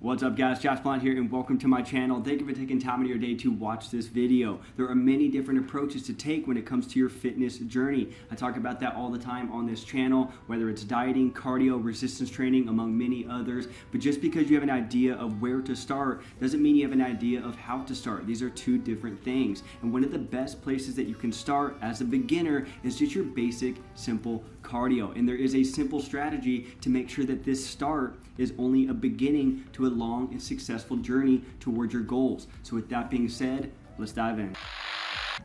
What's up guys, Josh Blunt here and welcome to my channel. Thank you for taking time out of your day to watch this video. There are many different approaches to take when it comes to your fitness journey. I talk about that all the time on this channel, whether it's dieting, cardio, resistance training, among many others. But just because you have an idea of where to start doesn't mean you have an idea of how to start. These are two different things. And one of the best places that you can start as a beginner is just your basic, simple cardio. And there is a simple strategy to make sure that this start is only a beginning to a long and successful journey towards your goals. So with that being said, let's dive in.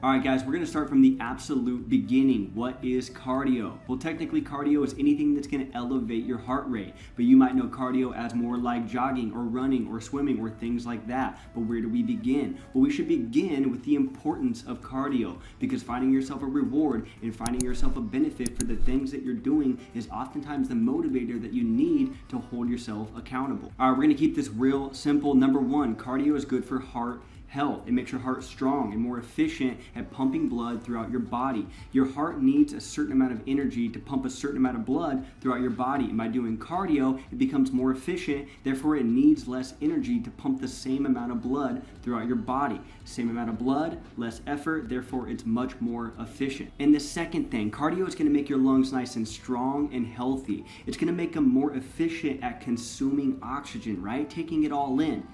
All right guys, we're gonna start from the absolute beginning. What is cardio? Well, technically cardio is anything that's gonna elevate your heart rate, but you might know cardio as more like jogging or running or swimming or things like that. But where do we begin? Well, we should begin with the importance of cardio, because finding yourself a reward and finding yourself a benefit for the things that you're doing is oftentimes the motivator that you need to hold yourself accountable. All right, we're gonna keep this real simple. Number one, cardio is good for heart health. It makes your heart strong and more efficient at pumping blood throughout your body. Your heart needs a certain amount of energy to pump a certain amount of blood throughout your body. And by doing cardio, it becomes more efficient. Therefore, it needs less energy to pump the same amount of blood throughout your body. Same amount of blood, less effort. Therefore, it's much more efficient. And the second thing, cardio is going to make your lungs nice and strong and healthy. It's going to make them more efficient at consuming oxygen, right? Taking it all in.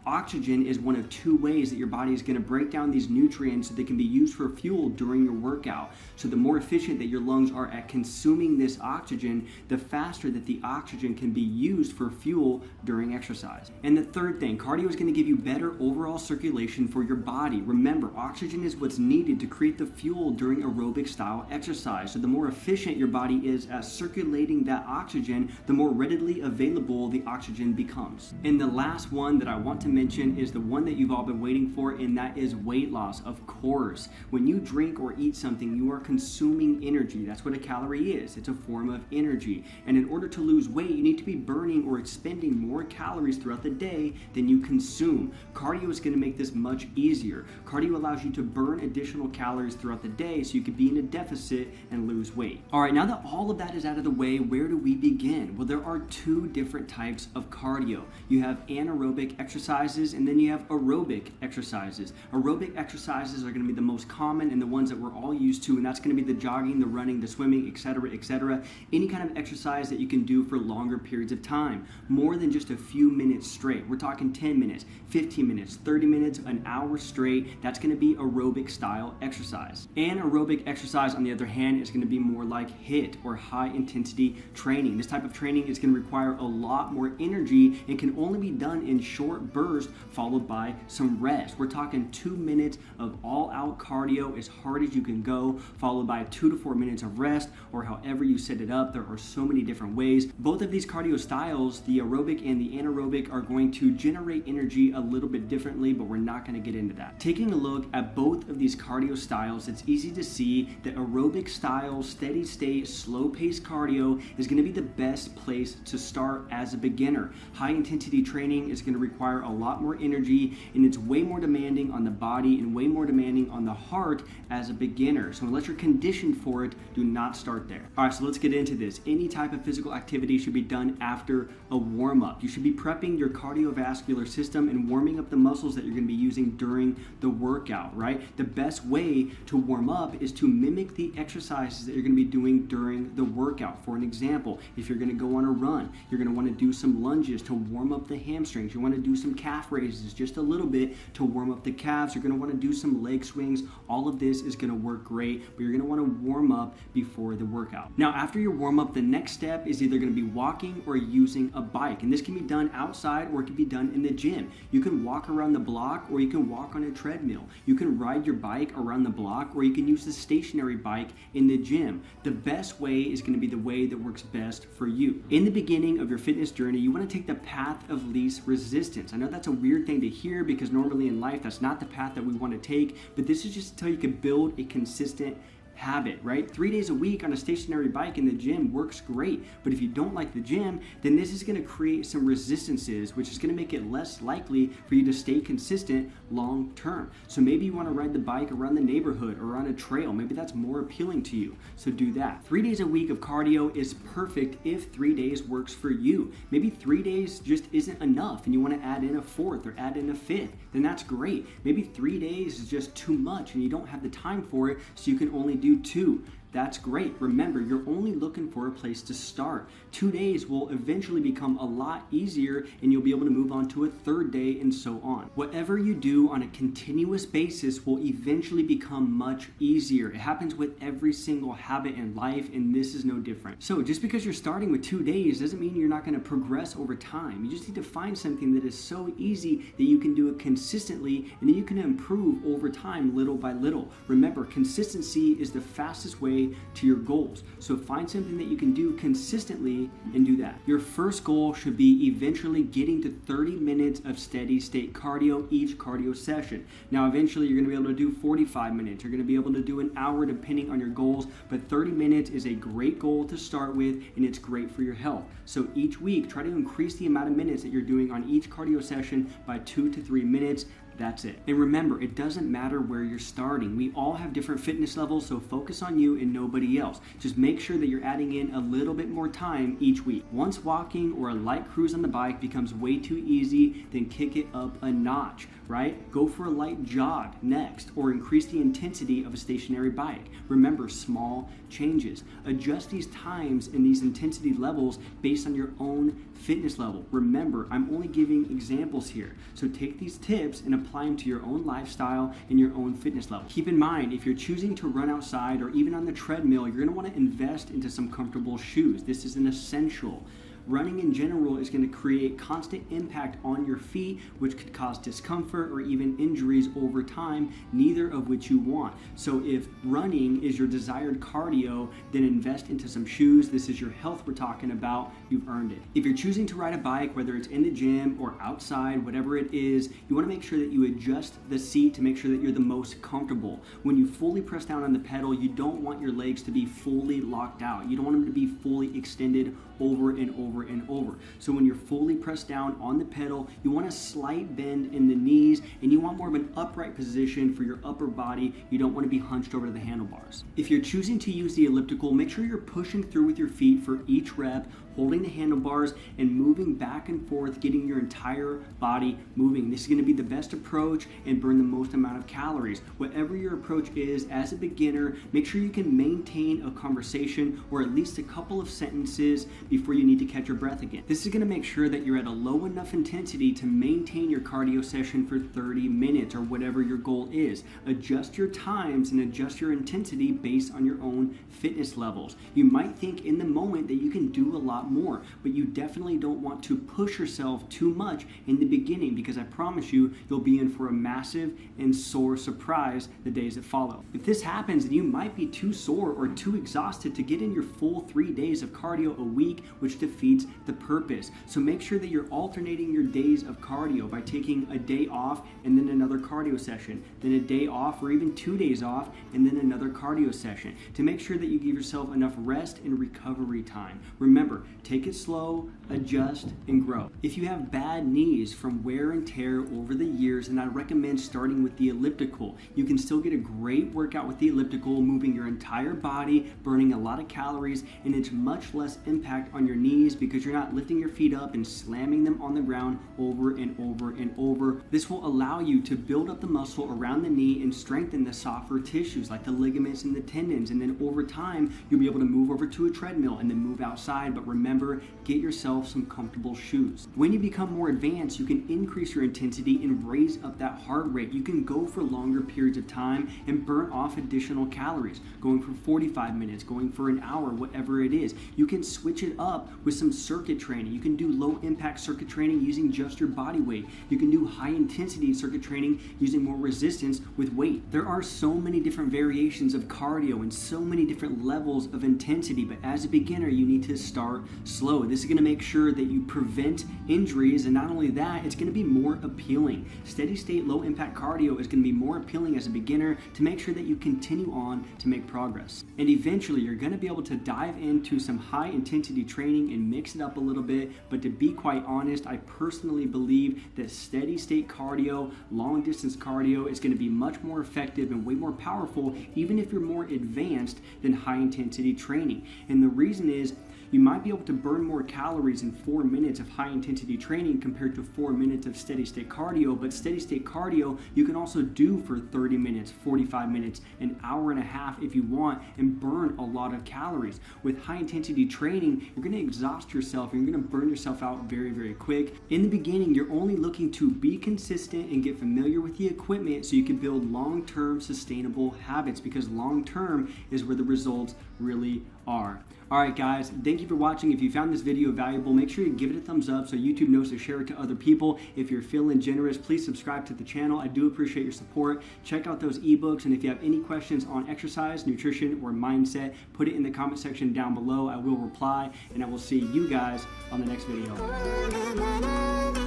Oxygen is one of two ways that your body is going to break down these nutrients so they can be used for fuel during your workout. So the more efficient that your lungs are at consuming this oxygen, the faster that the oxygen can be used for fuel during exercise. And the third thing, cardio is going to give you better overall circulation for your body. Remember, oxygen is what's needed to create the fuel during aerobic style exercise. So the more efficient your body is at circulating that oxygen, the more readily available the oxygen becomes. And the last one that I want to mention is the one that you've all been waiting for, and that is weight loss. Of course, when you drink or eat something, you are consuming energy. That's what a calorie is. It's a form of energy. And in order to lose weight, you need to be burning or expending more calories throughout the day than you consume. Cardio is going to make this much easier. Cardio allows you to burn additional calories throughout the day so you can be in a deficit and lose weight. All right, now that all of that is out of the way, where do we begin? Well, there are two different types of cardio. You have anaerobic exercises and then you have aerobic exercises. Aerobic exercises are going to be the most common and the ones that we're all used to, and that's going to be the jogging, the running, the swimming, etc., etc. Any kind of exercise that you can do for longer periods of time, more than just a few minutes straight. We're talking 10 minutes, 15 minutes, 30 minutes, an hour straight. That's going to be aerobic style exercise. Anaerobic exercise, on the other hand, is going to be more like HIIT or high intensity training. This type of training is going to require a lot more energy and can only be done in short bursts, followed by some rest. We're talking 2 minutes of all-out cardio as hard as you can go, followed by 2 to 4 minutes of rest, or however you set it up. There are so many different ways. Both of these cardio styles, the aerobic and the anaerobic, are going to generate energy a little bit differently, but we're not going to get into that. Taking a look at both of these cardio styles, it's easy to see that aerobic style, steady state, slow-paced cardio is going to be the best place to start as a beginner. High intensity training is going to require a lot more energy, and it's way more demanding on the body and way more demanding on the heart as a beginner. So unless you're conditioned for it, do not start there. All right, so let's get into this. Any type of physical activity should be done after a warm-up. You should be prepping your cardiovascular system and warming up the muscles that you're going to be using during the workout, right? The best way to warm up is to mimic the exercises that you're going to be doing during the workout. For an example, if you're going to go on a run, you're going to want to do some lunges to warm up the hamstrings. You want to do some calf raises just a little bit to warm up the calves. You're going to want to do some leg swings. All of this is going to work great, but you're going to want to warm up before the workout. Now, after your warm up, the next step is either going to be walking or using a bike. And this can be done outside or it can be done in the gym. You can walk around the block or you can walk on a treadmill. You can ride your bike around the block or you can use the stationary bike in the gym. The best way is going to be the way that works best for you. In the beginning of your fitness journey, you want to take the path of least resistance. I know that's a weird thing to hear because normally in life that's not the path that we want to take, but this is just until you can build a consistent habit, right? 3 days a week on a stationary bike in the gym works great, but if you don't like the gym, then this is going to create some resistances, which is going to make it less likely for you to stay consistent long term. So maybe you want to ride the bike around the neighborhood or on a trail. Maybe that's more appealing to you, so do that. 3 days a week of cardio is perfect if 3 days works for you. Maybe 3 days just isn't enough and you want to add in a fourth or add in a fifth, then that's great. Maybe 3 days is just too much and you don't have the time for it, so you can only do 2. That's great. Remember, you're only looking for a place to start. 2 days will eventually become a lot easier and you'll be able to move on to a third day and so on. Whatever you do on a continuous basis will eventually become much easier. It happens with every single habit in life, and this is no different. So just because you're starting with 2 days doesn't mean you're not going to progress over time. You just need to find something that is so easy that you can do it consistently, and then you can improve over time little by little. Remember, consistency is the fastest way to your goals. So find something that you can do consistently and do that. Your first goal should be eventually getting to 30 minutes of steady state cardio each cardio session. Now eventually you're going to be able to do 45 minutes. You're going to be able to do an hour depending on your goals, but 30 minutes is a great goal to start with, and it's great for your health. So each week try to increase the amount of minutes that you're doing on each cardio session by 2 to 3 minutes. That's it. And remember, it doesn't matter where you're starting. We all have different fitness levels, so focus on you and nobody else. Just make sure that you're adding in a little bit more time each week. Once walking or a light cruise on the bike becomes way too easy, then kick it up a notch, right? Go for a light jog next, or increase the intensity of a stationary bike. Remember, small changes. Adjust these times and these intensity levels based on your own fitness level. Remember, I'm only giving examples here. So take these tips and apply them to your own lifestyle and your own fitness level. Keep in mind, if you're choosing to run outside or even on the treadmill, you're going to want to invest into some comfortable shoes. This is an essential. Running in general is going to create constant impact on your feet, which could cause discomfort or even injuries over time, neither of which you want. So if running is your desired cardio, then invest into some shoes. This is your health we're talking about. You've earned it. If you're choosing to ride a bike, whether it's in the gym or outside, whatever it is, you want to make sure that you adjust the seat to make sure that you're the most comfortable. When you fully press down on the pedal, you don't want your legs to be fully locked out. You don't want them to be fully extended over and over and over. So when you're fully pressed down on the pedal, you want a slight bend in the knees, and you want more of an upright position for your upper body. You don't want to be hunched over to the handlebars. If you're choosing to use the elliptical, make sure you're pushing through with your feet for each rep, holding the handlebars and moving back and forth, getting your entire body moving. This is going to be the best approach and burn the most amount of calories. Whatever your approach is, as a beginner, make sure you can maintain a conversation or at least a couple of sentences before you need to catch your breath again. This is going to make sure that you're at a low enough intensity to maintain your cardio session for 30 minutes or whatever your goal is. Adjust your times and adjust your intensity based on your own fitness levels. You might think in the moment that you can do a lot more, but you definitely don't want to push yourself too much in the beginning, because I promise you, you'll be in for a massive and sore surprise the days that follow. If this happens, then you might be too sore or too exhausted to get in your full 3 days of cardio a week, which defeats the purpose. So make sure that you're alternating your days of cardio by taking a day off and then another cardio session, then a day off or even 2 days off and then another cardio session, to make sure that you give yourself enough rest and recovery time. Remember, take it slow, adjust, and grow. If you have bad knees from wear and tear over the years, then I recommend starting with the elliptical. You can still get a great workout with the elliptical, moving your entire body, burning a lot of calories, and it's much less impact on your knees because you're not lifting your feet up and slamming them on the ground over and over and over. This will allow you to build up the muscle around the knee and strengthen the softer tissues like the ligaments and the tendons, and then over time you'll be able to move over to a treadmill and then move outside. But remember, get yourself some comfortable shoes. When you become more advanced, you can increase your intensity and raise up that heart rate. You can go for longer periods of time and burn off additional calories, going for 45 minutes, going for an hour, whatever it is. You can switch it up with some circuit training. You can do low impact circuit training using just your body weight. You can do high intensity circuit training using more resistance with weight. There are so many different variations of cardio and so many different levels of intensity, but as a beginner, you need to start slow. This is going to make sure that you prevent injuries, and not only that, it's going to be more appealing. Steady state low impact cardio is going to be more appealing as a beginner to make sure that you continue on to make progress. And eventually you're going to be able to dive into some high intensity training and mix it up a little bit. But to be quite honest, I personally believe that steady state cardio, long distance cardio is going to be much more effective and way more powerful, even if you're more advanced than high intensity training. And the reason is, you might be able to burn more calories in 4 minutes of high intensity training compared to 4 minutes of steady state cardio, but steady state cardio you can also do for 30 minutes, 45 minutes, an hour and a half if you want, and burn a lot of calories. With high intensity training, you're going to exhaust yourself and you're going to burn yourself out very, very quick. In the beginning, you're only looking to be consistent and get familiar with the equipment so you can build long-term sustainable habits, because long-term is where the results really are. Alright guys, thank you for watching. If you found this video valuable, make sure you give it a thumbs up so YouTube knows to share it to other people. If you're feeling generous, please subscribe to the channel. I do appreciate your support. Check out those ebooks, and if you have any questions on exercise, nutrition, or mindset, put it in the comment section down below. I will reply, and I will see you guys on the next video.